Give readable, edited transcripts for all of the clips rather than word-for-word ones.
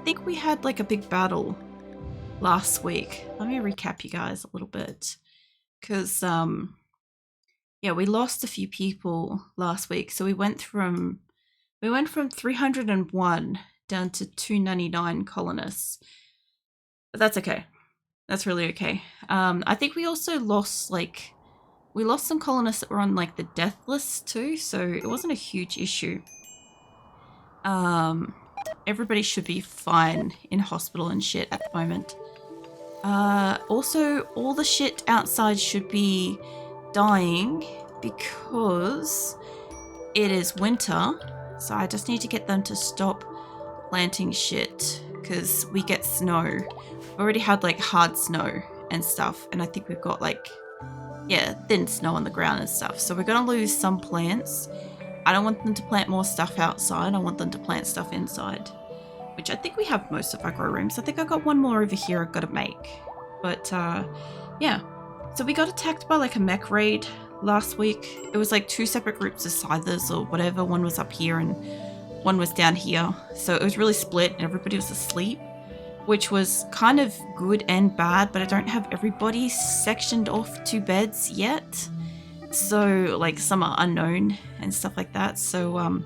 think we had like a big battle last week. Let me recap you guys a little bit. Because, yeah, we lost a few people last week. So we went from 301 down to 299 colonists. But that's okay. That's really okay. I think we also lost we lost some colonists that were on like the death list too, so it wasn't a huge issue. Everybody should be fine in hospital and shit at the moment. Also, all the shit outside should be dying because it is winter, so I just need to get them to stop planting shit because we get snow. We already had like hard snow and stuff, and I think we've got like, yeah, thin snow on the ground and stuff, so we're gonna lose some plants. I don't want them to plant more stuff outside, I want them to plant stuff inside, which I think we have most of our grow rooms. I think I got one more over here I've got to make, but yeah. So we got attacked by like a mech raid last week. It was like two separate groups of scythers or whatever. One was up here and one was down here, so it was really split and everybody was asleep, which was kind of good and bad, but I don't have everybody sectioned off to beds yet, so like some are unknown and stuff like that. So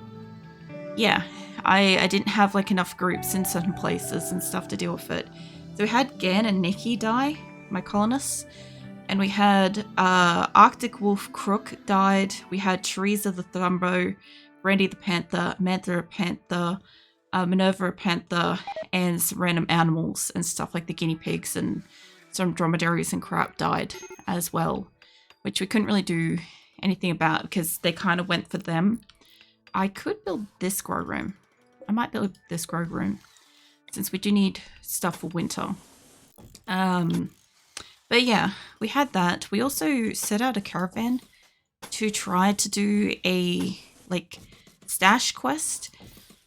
yeah, I didn't have like enough groups in certain places and stuff to deal with it. So we had Gan and Nikki die, my colonists, and we had Arctic Wolf Crook died. We had Teresa the Thumbo, Brandy the Panther, Mantha a Panther, Minerva a Panther, and some random animals and stuff like the guinea pigs and some dromedaries and crap died as well, which we couldn't really do anything about because they kind of went for them. I could build this grow room. I might build this grow room since we do need stuff for winter. But yeah, we had that. We also set out a caravan to try to do a like stash quest,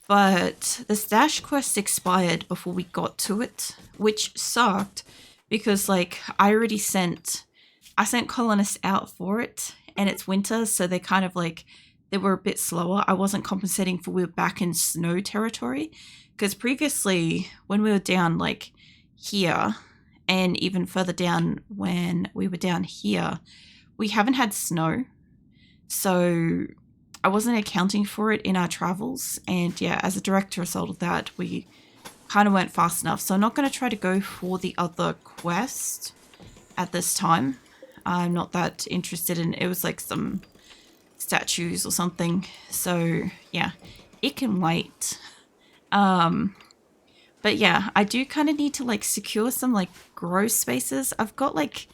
but the stash quest expired before we got to it, which sucked because like I sent colonists out for it and it's winter, so they kind of like, they were a bit slower. I wasn't compensating for we were back in snow territory, because previously when we were down like here and even further down when we were down here, we haven't had snow, so I wasn't accounting for it in our travels. And yeah, as a direct result of that, we kind of weren't fast enough, so I'm not going to try to go for the other quest at this time. I'm not that interested in it. Was like some statues or something, so yeah, it can wait. But yeah, I do kind of need to like secure some like grow spaces. I've got like,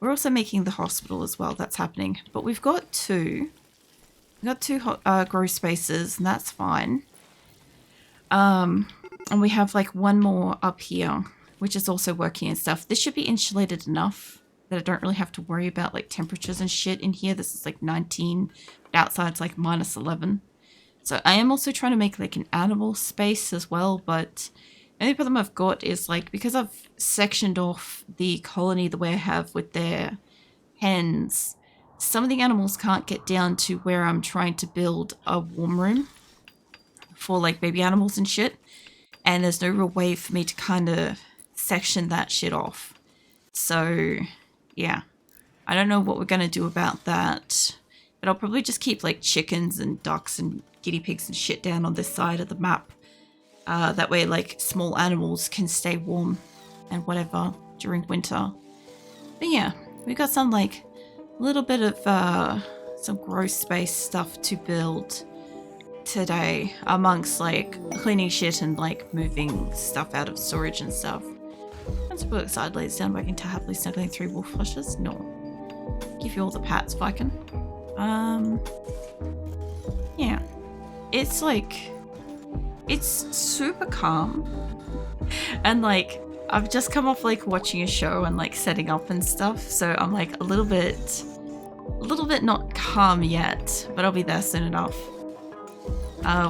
we're also making the hospital as well, that's happening, but we've got two grow spaces and that's fine. And we have like one more up here which is also working and stuff. This should be insulated enough that I don't really have to worry about like temperatures and shit in here. This is like 19, but outside's like minus 11. So I am also trying to make like an animal space as well, but the only problem I've got is like, because I've sectioned off the colony the way I have with their hens, some of the animals can't get down to where I'm trying to build a warm room for like baby animals and shit. And there's no real way for me to kind of section that shit off. So yeah, I don't know what we're going to do about that, but I'll probably just keep like chickens and ducks and guinea pigs and shit down on this side of the map. That way like small animals can stay warm and whatever during winter. But yeah, we got some like little bit of some grow space stuff to build today, amongst like cleaning shit and like moving stuff out of storage and stuff. Once I put it sideways down, working to happily snuggling 3 wolf flushes. No, give you all the pats, Viking. Yeah, it's like, it's super calm, and like I've just come off like watching a show and like setting up and stuff, so I'm like a little bit not calm yet, but I'll be there soon enough.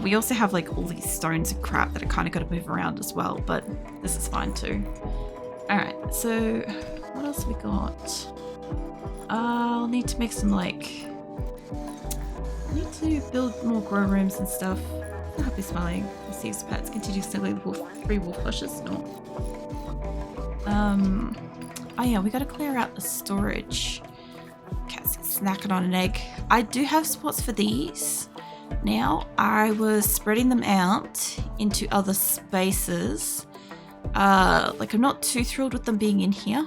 We also have like all these stones and crap that I kind of got to move around as well, but this is fine too. Alright, so what else we got? I'll need to make some like, I need to build more grow rooms and stuff Happy smiling. Receives pets. Continues snuggling three wolf flushes. No. Oh yeah, we gotta clear out the storage. Cat's snacking on an egg. I do have spots for these. Now, I was spreading them out into other spaces. Like I'm not too thrilled with them being in here.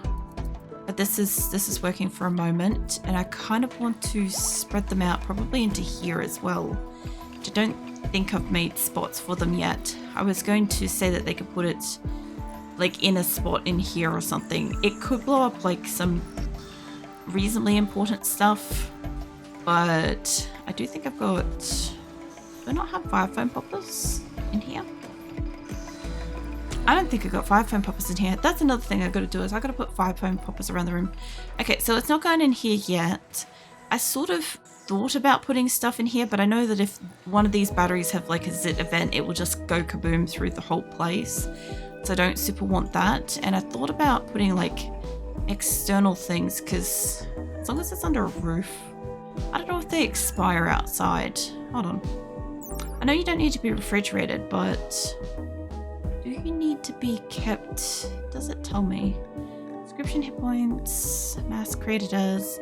But this is working for a moment, and I kind of want to spread them out probably into here as well. Which I don't think I've made spots for them yet. I was going to say that they could put it like in a spot in here or something. It could blow up like some reasonably important stuff, but I do think I've got... Do I not have 5 foam poppers in here? I don't think I got 5 foam poppers in here. That's another thing I gotta do, is I gotta put 5 foam poppers around the room. Okay, so it's not going in here yet. I sort of thought about putting stuff in here, but I know that if one of these batteries have like a zit event, it will just go kaboom through the whole place. So I don't super want that. And I thought about putting like external things, because as long as it's under a roof. I don't know if they expire outside. Hold on. I know you don't need to be refrigerated, but... do you need to be kept? Does it tell me? Description, hit points, mass created as.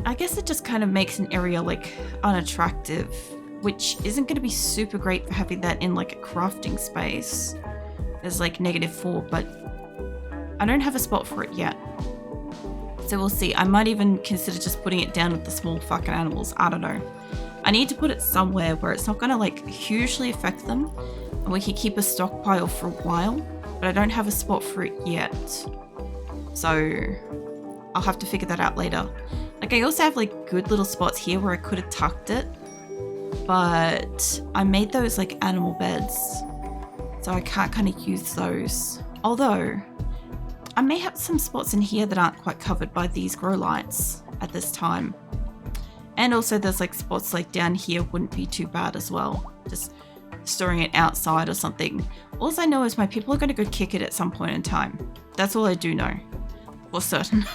I guess it just kind of makes an area like unattractive, which isn't going to be super great for having that in like a crafting space. There's like -4, but I don't have a spot for it yet. So we'll see. I might even consider just putting it down with the small fucking animals. I don't know. I need to put it somewhere where it's not going to like hugely affect them. And we can keep a stockpile for a while, but I don't have a spot for it yet. So I'll have to figure that out later. Like I also have like good little spots here where I could have tucked it, but I made those like animal beds, so I can't kind of use those. Although I may have some spots in here that aren't quite covered by these grow lights at this time. And also there's like spots like down here wouldn't be too bad as well. Just storing it outside or something. All I know is my people are going to go kick it at some point in time. That's all I do know. For certain.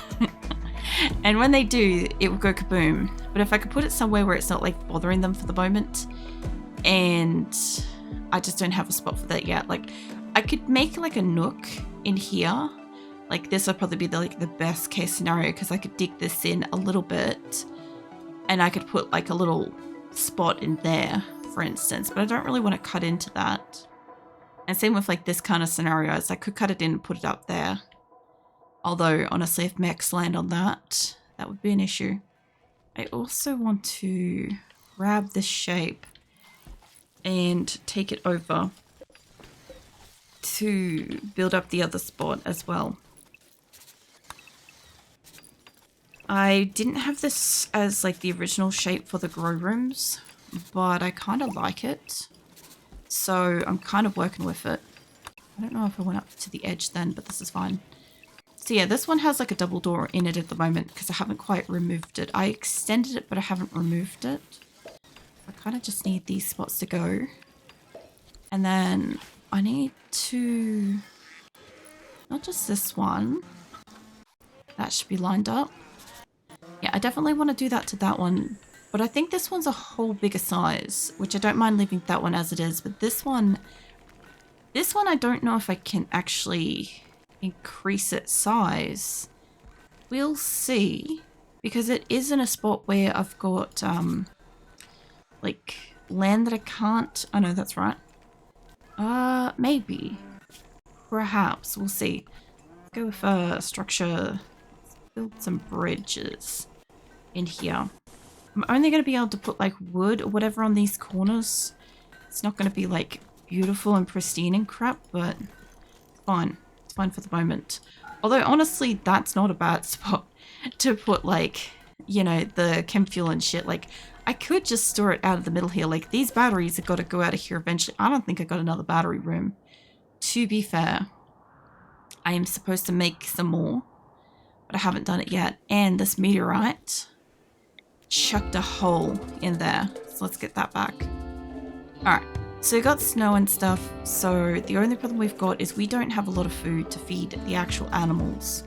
And when they do, it will go kaboom. But if I could put it somewhere where it's not like bothering them for the moment, and I just don't have a spot for that yet. Like I could make like a nook in here. Like this would probably be the best case scenario, because I could dig this in a little bit and I could put like a little spot in there, for instance, but I don't really want to cut into that. And same with like this kind of scenarios, I could cut it in and put it up there. Although honestly, if mechs land on that, that would be an issue. I also want to grab this shape and take it over to build up the other spot as well. I didn't have this as like the original shape for the grow rooms, but I kind of like it. So I'm kind of working with it. I don't know if I went up to the edge then, but this is fine. So yeah, this one has like a double door in it at the moment because I haven't quite removed it. I extended it, but I haven't removed it. I kind of just need these spots to go. And then I need to, not just this one. That should be lined up. Yeah, I definitely want to do that to that one. But I think this one's a whole bigger size, which I don't mind leaving that one as it is. But this one I don't know if I can actually increase its size. We'll see, because it is in a spot where I've got like land that I can't. Oh no, that's right. Maybe, perhaps, we'll see. Let's go with structure. Let's build some bridges in here. I'm only going to be able to put like wood or whatever on these corners. It's not going to be like beautiful and pristine and crap, but it's fine. It's fine for the moment. Although honestly, that's not a bad spot to put like, you know, the chem fuel and shit. Like I could just store it out of the middle here. Like these batteries have got to go out of here eventually. I don't think I got another battery room. To be fair, I am supposed to make some more, but I haven't done it yet. And this meteorite chucked a hole in there, so let's get that back. Alright, so we got snow and stuff, so the only problem we've got is we don't have a lot of food to feed the actual animals,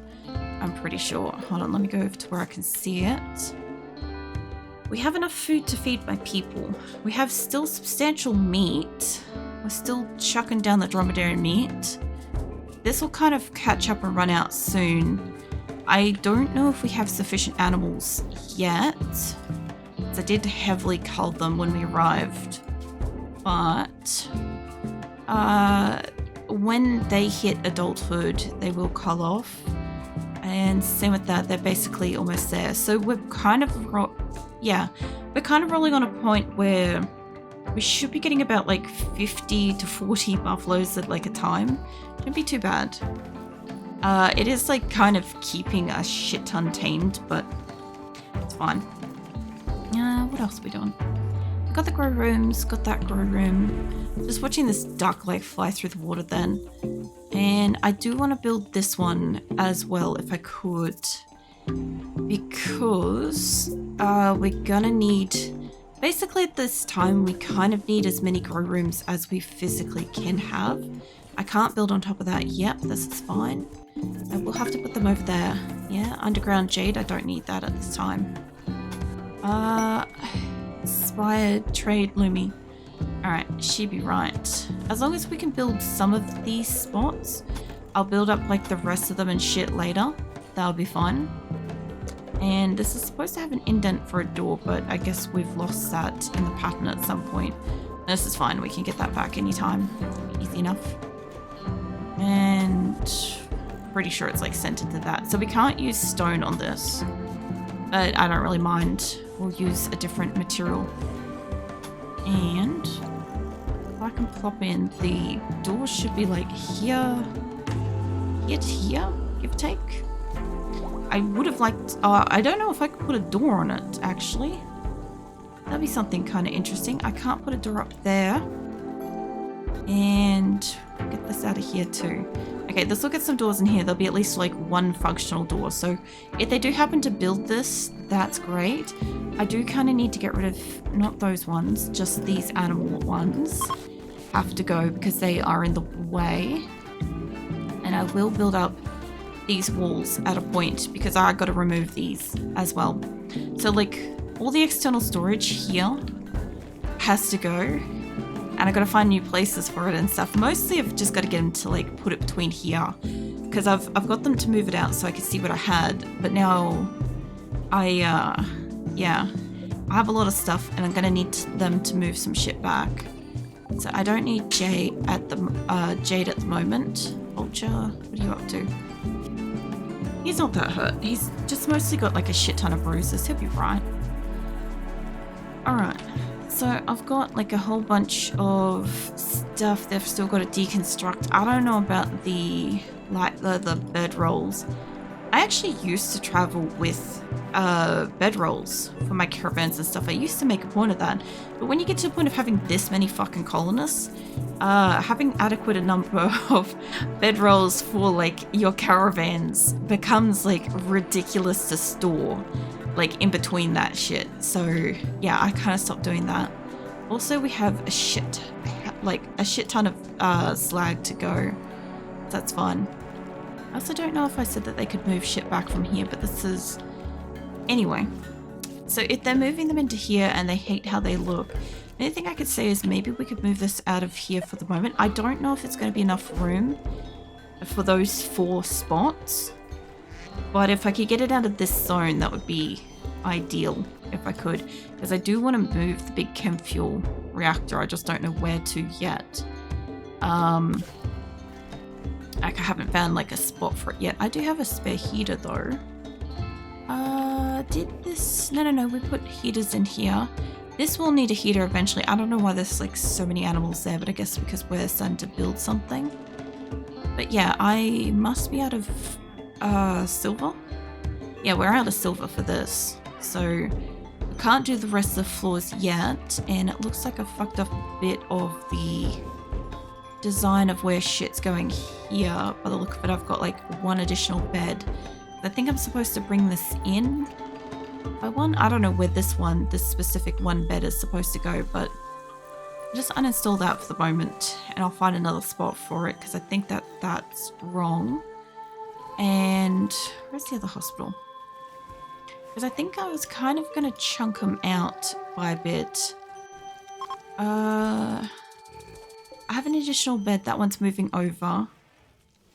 I'm pretty sure. Hold on, let me go over to where I can see it. We have enough food to feed my people. We have still substantial meat. We're still chucking down the dromedary meat. This will kind of catch up and run out soon. I don't know if we have sufficient animals yet. I did heavily cull them when we arrived. But when they hit adulthood, they will cull off. And same with that, they're basically almost there. So we're kind of, we're kind of rolling on a point where we should be getting about like 50 to 40 buffaloes at like a time. Shouldn't be too bad. It is like kind of keeping a shit ton tamed, but it's fine. What else are we doing? Got the grow rooms, got that grow room. Just watching this duck like fly through the water then. And I do want to build this one as well if I could. Because we're gonna need, basically at this time we kind of need as many grow rooms as we physically can have. I can't build on top of that yet, but this is fine. We'll have to put them over there. Yeah, underground jade, I don't need that at this time. Inspired trade Lumi. Alright, she be right. As long as we can build some of these spots, I'll build up like the rest of them and shit later. That'll be fine. And this is supposed to have an indent for a door, but I guess we've lost that in the pattern at some point. This is fine, we can get that back anytime. Easy enough. And pretty sure it's like sent into that. So we can't use stone on this, but I don't really mind. We'll use a different material. And if I can plop in, the door should be like here to here, give or take. I would have liked, I don't know if I could put a door on it, actually. That'd be something kind of interesting. I can't put a door up there. And get this out of here too. Okay, this will get some doors in here. There'll be at least like one functional door. So if they do happen to build this, that's great. I do kind of need to get rid of, not those ones, just these animal ones. Have to go because they are in the way. And I will build up these walls at a point because I got to remove these as well. So like all the external storage here has to go. And I got to find new places for it and stuff. Mostly I've just got to get them to like put it between here. Because I've got them to move it out so I could see what I had. But now I have a lot of stuff and I'm going to need them to move some shit back. So I don't need jade at the moment. Vulture, what are you up to? He's not that hurt. He's just mostly got like a shit ton of bruises. He'll be right. Alright. So I've got like a whole bunch of stuff they've still got to deconstruct. I don't know about the bed rolls. I actually used to travel with bed rolls for my caravans and stuff. I used to make a point of that. But when you get to the point of having this many fucking colonists, having adequate a number of bed rolls for like your caravans becomes like ridiculous to store. Like in between that shit. So yeah, I kind of stopped doing that. Also, we have a shit ton of slag to go. That's fine. I also don't know if I said that they could move shit back from here, but this is... Anyway. So if they're moving them into here and they hate how they look, the only thing I could say is maybe we could move this out of here for the moment. I don't know if it's going to be enough room for those 4 spots. But if I could get it out of this zone, that would be ideal if I could. Because I do want to move the big chem fuel reactor. I just don't know where to yet. I haven't found like a spot for it yet. I do have a spare heater though. Did this? No. We put heaters in here. This will need a heater eventually. I don't know why there's like so many animals there, but I guess because we're starting to build something. But yeah, I must be out of silver. Yeah, we're out of silver for this. So we can't do the rest of the floors yet. And it looks like I fucked up a bit of the design of where shit's going here. By the look of it, I've got like 1 additional bed. I think I'm supposed to bring this in by 1. I don't know where this specific 1 bed is supposed to go, but I'll just uninstall that for the moment and I'll find another spot for it because I think that that's wrong. And where's the other hospital? Because I think I was kind of going to chunk them out by a bit. I have an additional bed. That one's moving over.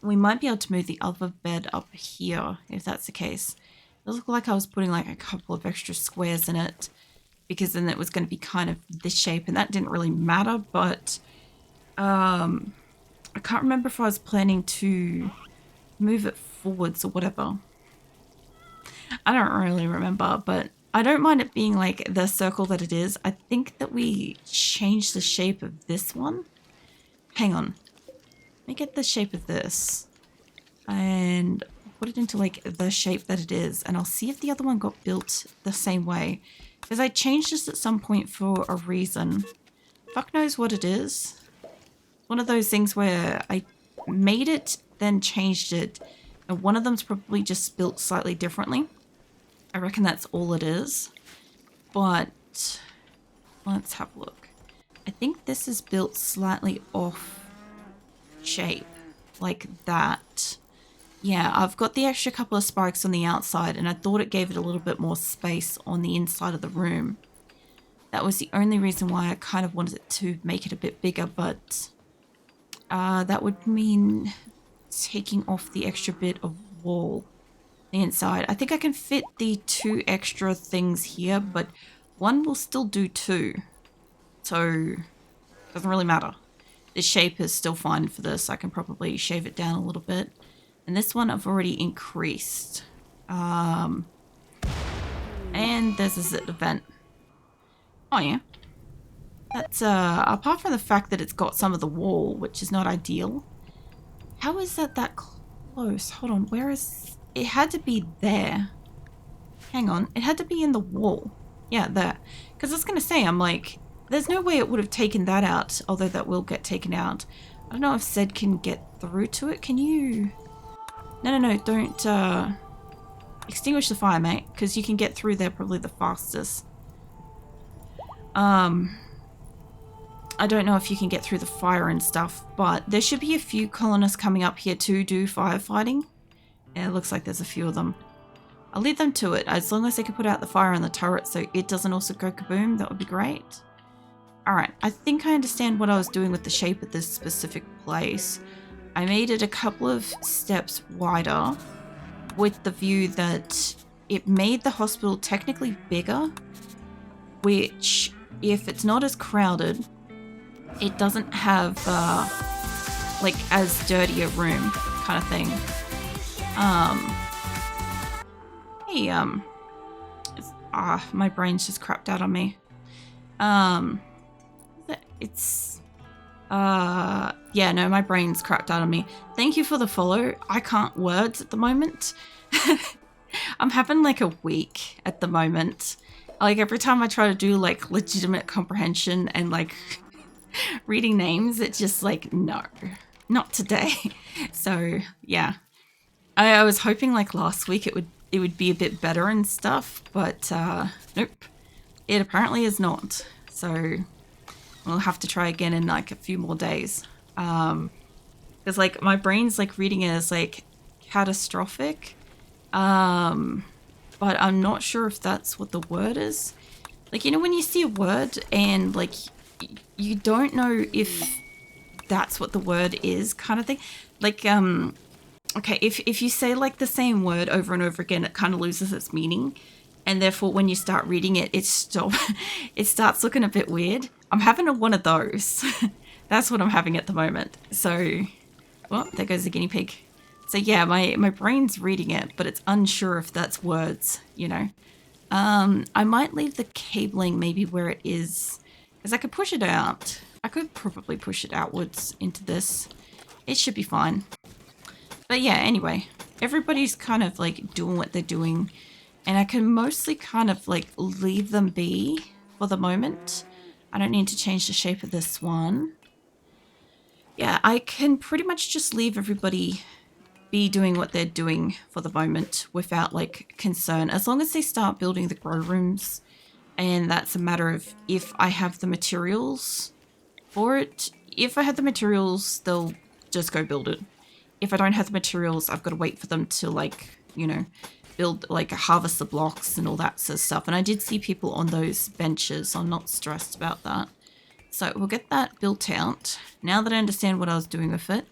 We might be able to move the other bed up here, if that's the case. It looked like I was putting like a couple of extra squares in it, because then it was going to be kind of this shape, and that didn't really matter, but I can't remember if I was planning to move it forwards or whatever. I don't really remember, but I don't mind it being like the circle that it is. I think that we changed the shape of this one. Hang on. Let me get the shape of this and put it into like the shape that it is, and I'll see if the other one got built the same way, because I changed this at some point for a reason. Fuck knows what it is. One of those things where I made it, then changed it, and one of them's probably just built slightly differently. I reckon that's all it is. But let's have a look. I think this is built slightly off shape, like that. Yeah, I've got the extra couple of spikes on the outside, and I thought it gave it a little bit more space on the inside of the room. That was the only reason why I kind of wanted it to make it a bit bigger, but that would mean taking off the extra bit of wall the inside. I think I can fit the 2 extra things here, but one will still do 2, so it doesn't really matter. The shape is still fine for this. I can probably shave it down a little bit. And this one I've already increased. And there's a zip event. Oh yeah. That's apart from the fact that it's got some of the wall, which is not ideal. How is that close? Hold on, where is it? Had to be there. Hang on, it had to be in the wall. Yeah, there. Because I was gonna say, I'm like, there's no way it would have taken that out, although that will get taken out. I don't know if Zed can get through to it. Can you? No, don't extinguish the fire, mate, because you can get through there probably the fastest. I don't know if you can get through the fire and stuff, but there should be a few colonists coming up here to do firefighting. Yeah, it looks like there's a few of them. I'll leave them to it. As long as they can put out the fire on the turret so it doesn't also go kaboom, that would be great. Alright, I think I understand what I was doing with the shape of this specific place. I made it a couple of steps wider with the view that it made the hospital technically bigger, which, if it's not as crowded, it doesn't have like as dirty a room kind of thing. My brain's just crapped out on me. Yeah, no, my brain's crapped out on me. Thank you for the follow. I can't words at the moment. I'm having like a week at the moment. Like every time I try to do like legitimate comprehension and like reading names, it's just like, no, not today. So yeah, I was hoping like last week it would be a bit better and stuff, but nope, it apparently is not. So we'll have to try again in like a few more days. Because like my brain's like reading it as like catastrophic. But I'm not sure if that's what the word is. Like, you know, when you see a word and like you don't know if that's what the word is, kind of thing. Like, okay, if you say like the same word over and over again, it kind of loses its meaning. And therefore, when you start reading it, it starts looking a bit weird. I'm having one of those. That's what I'm having at the moment. So, well, there goes the guinea pig. So yeah, my brain's reading it, but it's unsure if that's words, you know. I might leave the cabling maybe where it is, because I could push it out. I could probably push it outwards into this. It should be fine. But yeah, anyway, everybody's kind of like doing what they're doing, and I can mostly kind of like leave them be for the moment. I don't need to change the shape of this one. Yeah, I can pretty much just leave everybody be doing what they're doing for the moment without like concern, as long as they start building the grow rooms. And that's a matter of if I have the materials for it. If I have the materials, they'll just go build it. If I don't have the materials, I've got to wait for them to like, you know, build, like, harvest the blocks and all that sort of stuff. And I did see people on those benches, so I'm not stressed about that. So we'll get that built out. Now that I understand what I was doing with it,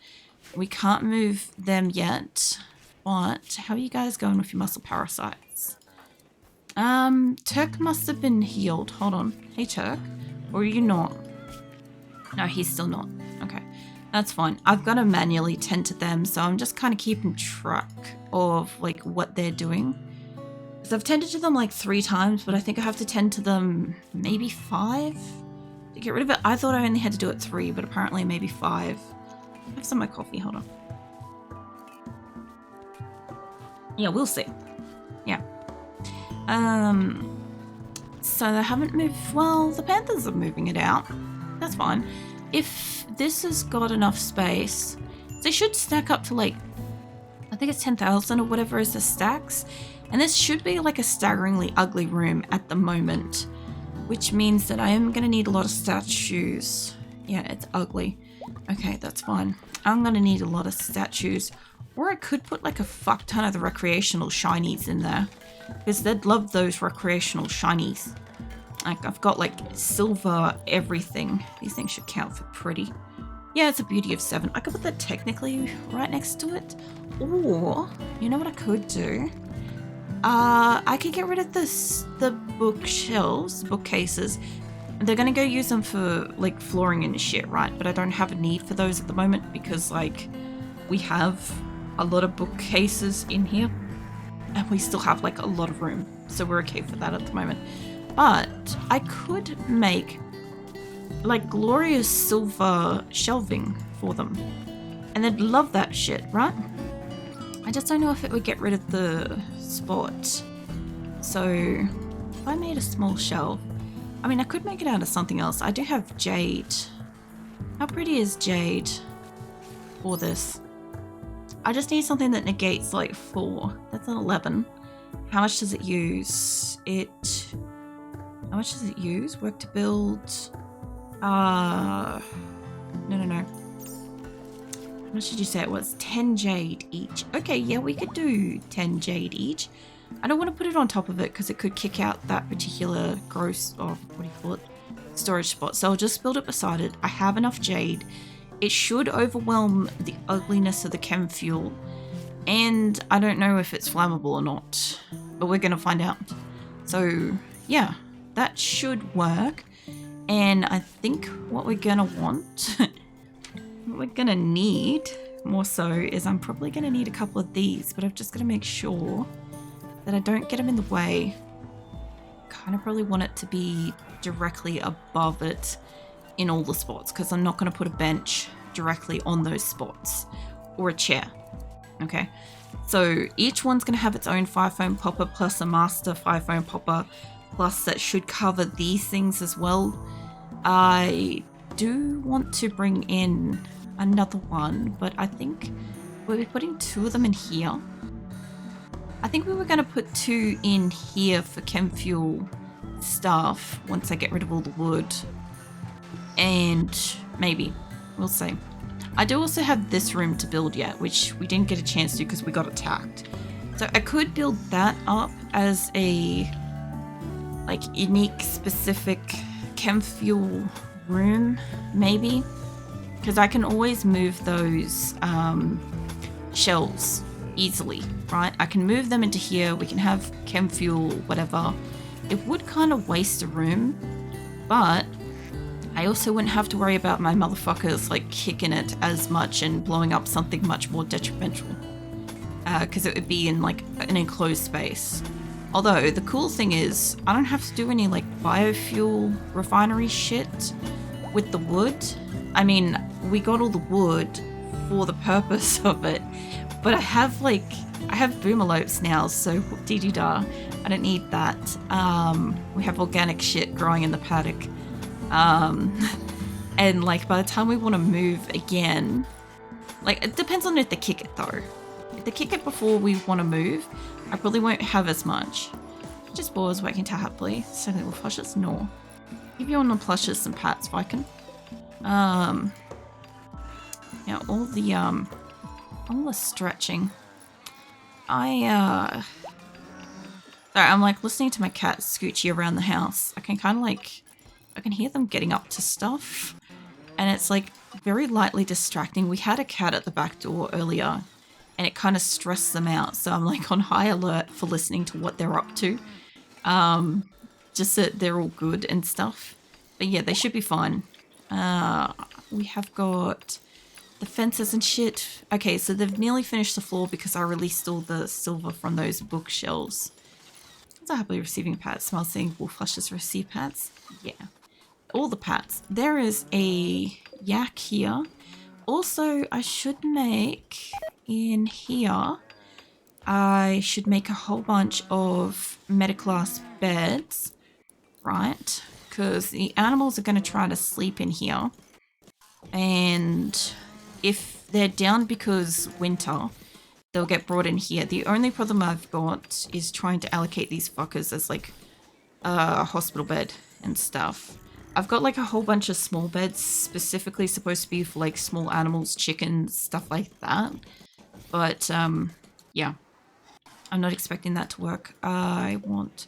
we can't move them yet. But how are you guys going with your muscle parasites? Turk must have been healed. Hold on. Hey, Turk. Or are you not? No, he's still not. Okay. That's fine. I've got to manually tend to them, so I'm just kind of keeping track of, like, what they're doing. Because I've tended to them, like, 3 times, but I think I have to tend to them maybe 5 to get rid of it. I thought I only had to do it 3, but apparently maybe 5. Have some of my coffee. Hold on. Yeah, we'll see. Yeah. So they haven't moved. Well, the Panthers are moving it out. That's fine. If this has got enough space, they should stack up to, like, I think it's 10,000 or whatever is the stacks. And this should be like a staggeringly ugly room at the moment, which means that I am going to need a lot of statues. Yeah, it's ugly. Okay, that's fine. I'm going to need a lot of statues. Or I could put like a fuck ton of the recreational shinies in there, because they'd love those recreational shinies. Like, I've got like silver everything. These things should count for pretty. Yeah, it's a beauty of 7. I could put that technically right next to it. Or, you know what I could do? I could get rid of the bookshelves, bookcases. They're going to go use them for like flooring and shit, right? But I don't have a need for those at the moment because like we have a lot of bookcases in here and we still have like a lot of room. So we're okay for that at the moment. But I could make like glorious silver shelving for them. And they'd love that shit, right? I just don't know if it would get rid of the spot. So if I made a small shelf, I mean, I could make it out of something else. I do have jade. How pretty is jade for this? I just need something that negates like 4. That's an 11. How much does it use? How much does it use? Work to build. No. How much did you say it was? 10 jade each. Okay, yeah, we could do 10 jade each. I don't want to put it on top of it because it could kick out that particular gross, or what do you call it, storage spot. So I'll just build it beside it. I have enough jade. It should overwhelm the ugliness of the chem fuel. And I don't know if it's flammable or not, but we're going to find out. So yeah, that should work. And I think what we're going to want, what we're going to need more so is I'm probably going to need a couple of these, but I've just got to make sure that I don't get them in the way. Kind of probably want it to be directly above it in all the spots because I'm not going to put a bench directly on those spots or a chair. Okay, so each one's going to have its own 5-foam popper plus a master 5-foam popper, plus that should cover these things as well. I do want to bring in another one, but I think we'll be putting 2 of them in here. I think we were going to put 2 in here for chem fuel stuff once I get rid of all the wood. And maybe. We'll see. I do also have this room to build yet, which we didn't get a chance to because we got attacked. So I could build that up as a like unique specific chem fuel room, maybe. Because I can always move those shells easily, right? I can move them into here. We can have chem fuel, whatever. It would kind of waste a room, but I also wouldn't have to worry about my motherfuckers like kicking it as much and blowing up something much more detrimental. Because it would be in like an enclosed space. Although the cool thing is I don't have to do any like biofuel refinery shit with the wood. I mean, we got all the wood for the purpose of it, but I have boomalopes now, so dee-dee-da, I don't need that. We have organic shit growing in the paddock. And like by the time we want to move again, like it depends on if they kick it though. If they kick it before we want to move, I probably won't have as much. Just boars working to happily. So little plushes? No. Give you on the plushes some pats, Viking. Now all the stretching. I Sorry, I'm like listening to my cat scoochie around the house. I can kind of like, I can hear them getting up to stuff. And it's like very lightly distracting. We had a cat at the back door earlier and it kind of stressed them out. So I'm like on high alert for listening to what they're up to. Just that they're all good and stuff. But yeah, they should be fine. We have got the fences and shit. Okay, so they've nearly finished the floor because I released all the silver from those bookshelves. I'm happily receiving pats. Smile seeing wolf flushes receive pats. Yeah. All the pats. There is a yak here. Also, I should make in here, I should make a whole bunch of meta-class beds, right? Because the animals are going to try to sleep in here. And if they're down because winter, they'll get brought in here. The only problem I've got is trying to allocate these fuckers as like a hospital bed and stuff. I've got like a whole bunch of small beds specifically supposed to be for like small animals, chickens, stuff like that. But yeah, I'm not expecting that to work. I want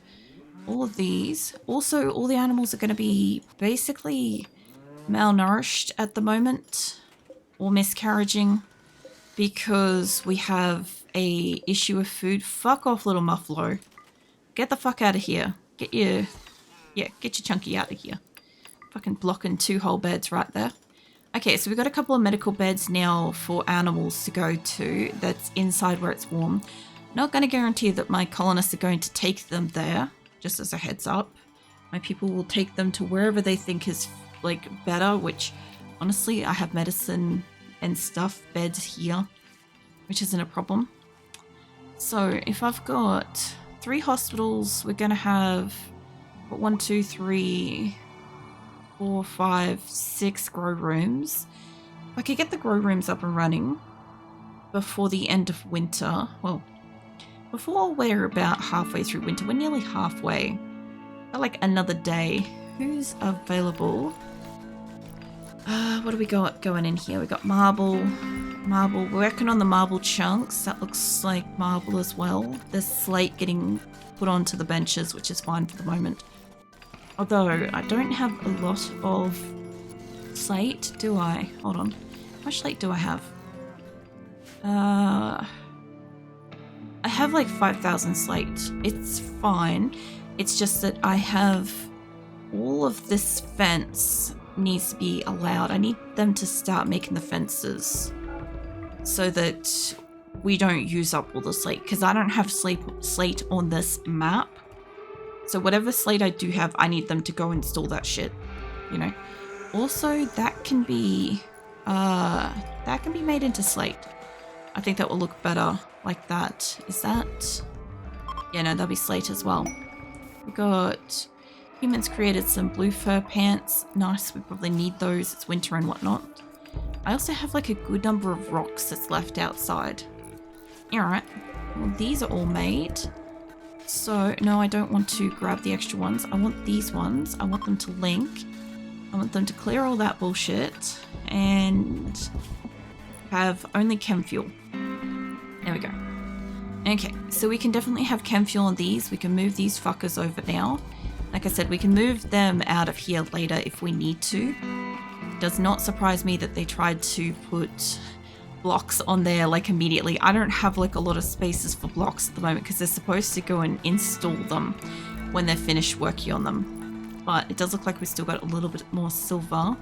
all of these. Also, all the animals are going to be basically malnourished at the moment or miscarriaging because we have a issue with food. Fuck off, little Muffalo. Get the fuck out of here. Get your chunky out of here. Fucking blocking 2 whole beds right there. Okay, so we've got a couple of medical beds now for animals to go to that's inside where it's warm. Not going to guarantee that my colonists are going to take them there, just as a heads up. My people will take them to wherever they think is like better, which honestly I have medicine and stuff beds here, which isn't a problem. So if I've got 3 hospitals, we're going to have 1, 2, 3, 4, 5, 6 grow rooms. If I could get the grow rooms up and running before the end of winter, well, before we're about halfway through winter, we're nearly halfway. Got like another day. Who's available? What do we got going in here? We got marble. We're working on the marble chunks. That looks like marble as well. There's slate getting put onto the benches, which is fine for the moment. Although, I don't have a lot of slate, do I? Hold on. How much slate do I have? I have like 5,000 slate. It's fine. It's just that I have all of this fence needs to be allowed. I need them to start making the fences so that we don't use up all the slate, because I don't have slate on this map. So whatever slate I do have, I need them to go install that shit, you know. Also, that can be made into slate. I think that will look better like that. Is that? Yeah, no, that'll be slate as well. We got humans created some blue fur pants. Nice, we probably need those. It's winter and whatnot. I also have like a good number of rocks that's left outside. Alright, well these are all made. So, no, I don't want to grab the extra ones. I want these ones. I want them to link. I want them to clear all that bullshit and have only chem fuel. There we go. Okay, so we can definitely have chem fuel on these. We can move these fuckers over now. Like I said, we can move them out of here later if we need to. It does not surprise me that they tried to put blocks on there like immediately. I don't have like a lot of spaces for blocks at the moment because they're supposed to go and install them when they're finished working on them. But it does look like we still got a little bit more silver,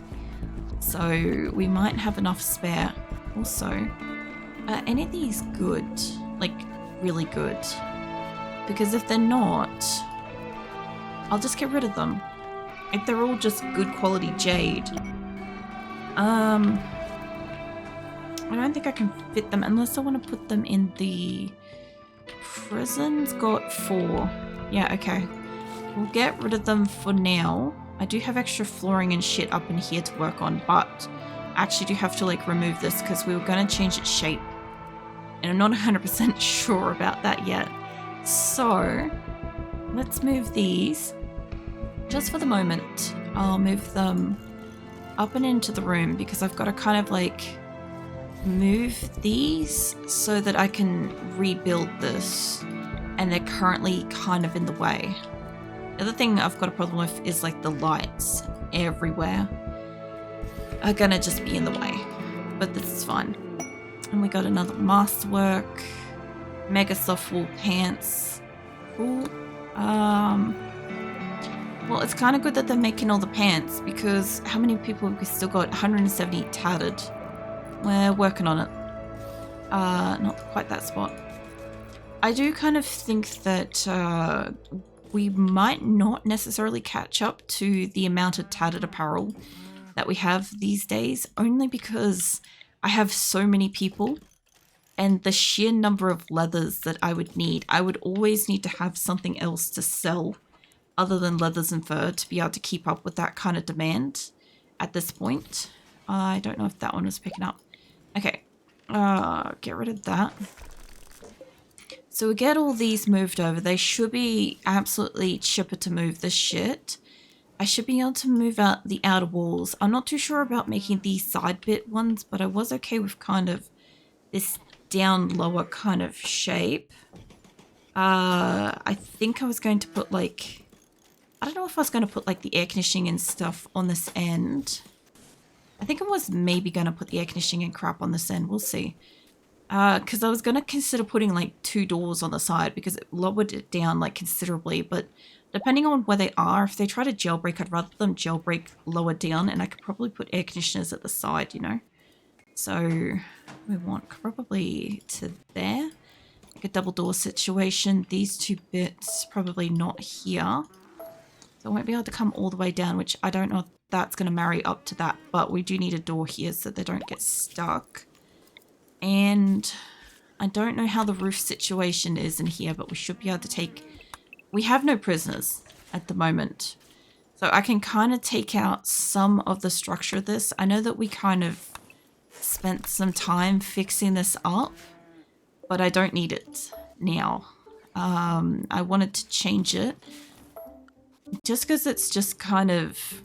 so we might have enough spare. Also, are any of these good? Like really good? Because if they're not, I'll just get rid of them. If they're all just good quality jade. I don't think I can fit them unless I want to put them in the prison's got 4. Yeah, okay. We'll get rid of them for now. I do have extra flooring and shit up in here to work on, but I actually do have to like remove this because we were going to change its shape. And I'm not 100% sure about that yet. So, let's move these. Just for the moment, I'll move them up and into the room because I've got to kind of like move these so that I can rebuild this and they're currently kind of in the way. The other thing I've got a problem with is like the lights everywhere are gonna just be in the way, but this is fine. And we got another masterwork, mega soft wool pants. Cool. Well, it's kind of good that they're making all the pants, because how many people have we still got? 170 tattered. We're working on it. Not quite that spot. I do kind of think that we might not necessarily catch up to the amount of tattered apparel that we have these days, only because I have so many people and the sheer number of leathers that I would need. I would always need to have something else to sell other than leathers and fur to be able to keep up with that kind of demand at this point. I don't know if that one was picking up. Okay, get rid of that. So we get all these moved over. They should be absolutely chipper to move this shit. I should be able to move out the outer walls. I'm not too sure about making these side bit ones, but I was okay with kind of this down lower kind of shape. I think I was going to put like, I don't know if I was going to put like the air conditioning and stuff on this end. I think I was maybe going to put the air conditioning and crap on this end. We'll see. Because I was going to consider putting like 2 doors on the side because it lowered it down like considerably. But depending on where they are, if they try to jailbreak, I'd rather them jailbreak lower down. And I could probably put air conditioners at the side, you know. So we want probably to there. Like a double door situation. These 2 bits probably not here. So I won't be able to come all the way down, which I don't know if that's going to marry up to that. But we do need a door here so they don't get stuck. And I don't know how the roof situation is in here, but we should be able to take... We have no prisoners at the moment. So I can kind of take out some of the structure of this. I know that we kind of spent some time fixing this up, but I don't need it now. I wanted to change it. Just because it's just kind of,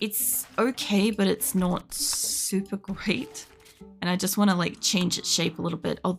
it's okay, but it's not super great. And I just want to like change its shape a little bit. Although